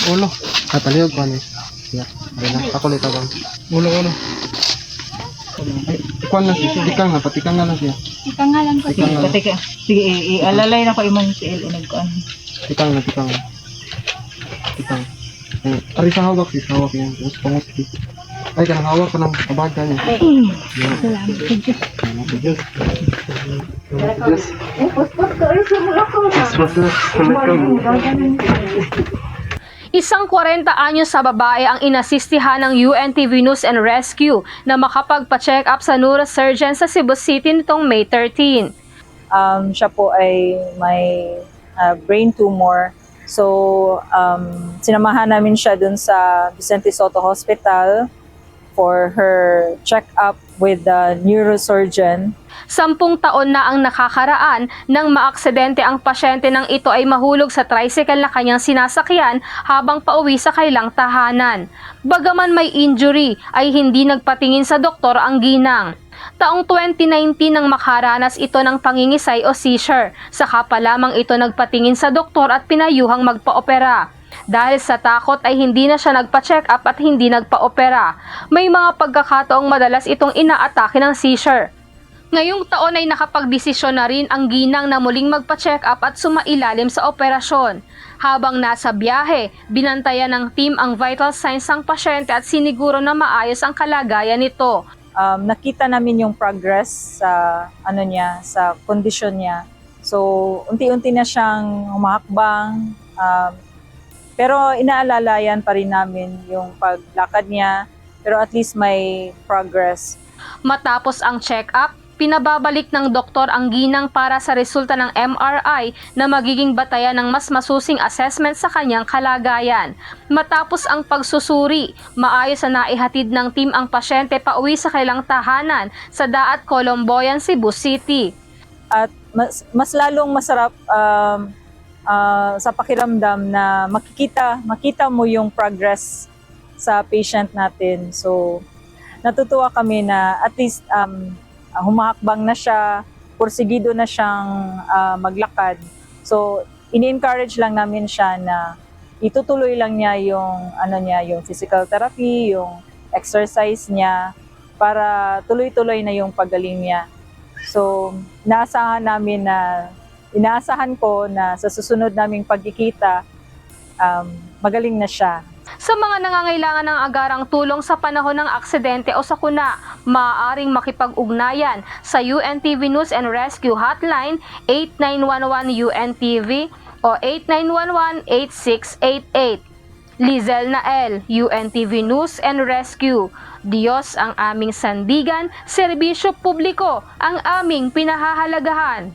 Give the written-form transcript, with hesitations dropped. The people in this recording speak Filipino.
Ulo. Napalihog ko ano. Yeah. Ayun na. Ako ulit abang. Ulo. Ay, ikuan na siya. Tikang na. Patikang na lang siya. Ika nga lang ko. Tikang na. Patika. Sige, ialalay na ko imong CL nagkuan. Tikang na. Tikang. Ay, ari sa hawak sis. Hawak yan. Tapos pangot sis. Ay, kanang hawak ka ng kabaga niya. Salamat. Diyos. Diyos. Isang 40 anyos sa babae ang inasistihan ng UNTV News and Rescue na makapagpa-check up sa neurosurgeon sa Cebu City nitong May 13. Siya po ay may brain tumor. So, sinamahan namin siya dun sa Vicente Soto Hospital for her check-up with the neurosurgeon. 10 taon na ang nakakaraan nang maaksidente ang pasyente nang ito ay mahulog sa tricycle na kanyang sinasakyan habang pauwi sa kailang tahanan. Bagaman may injury ay hindi nagpatingin sa doktor ang ginang. Taong 2019 nang makaranas ito ng pangingisay o seizure, saka pa lamang ito nagpatingin sa doktor at pinayuhang magpa-opera. Dahil sa takot ay hindi na siya nagpa-check up at hindi nagpa-opera. May mga pagkakataong madalas itong inaatake ng seizure. Ngayong taon ay nakapagdesisyon na rin ang ginang na muling magpa-check up at sumailalim sa operasyon. Habang nasa biyahe, binantayan ng team ang vital signs ng pasyente at siniguro na maayos ang kalagayan nito. Nakita namin yung progress sa sa kondisyon niya. So, unti-unti na siyang humakbang. Pero inaalalayan pa rin namin yung paglakad niya. Pero at least may progress. Matapos ang check-up, pinababalik ng doktor ang ginang para sa resulta ng MRI na magiging batayan ng mas masusing assessment sa kanyang kalagayan. Matapos ang pagsusuri, maayos na naihatid ng team ang pasyente pauwi sa kailang tahanan sa Daat Colomboyan, Cebu City. At mas lalong masarap sa pakiramdam na makita mo yung progress sa patient natin. So, natutuwa kami na at least humahakbang na siya, porsigido na siyang maglakad. So, ini-encourage lang namin siya na itutuloy lang niya yung physical therapy, yung exercise niya para tuloy-tuloy na yung pagaling niya. So, inaasahan ko na sa susunod naming pagkikita, magaling na siya. Sa mga nangangailangan ng agarang tulong sa panahon ng aksidente o sakuna, maaaring makipag-ugnayan sa UNTV News and Rescue Hotline 8911 UNTV o 8911-8688. Lizel Nael, UNTV News and Rescue. Diyos ang aming sandigan, serbisyo publiko ang aming pinahahalagahan.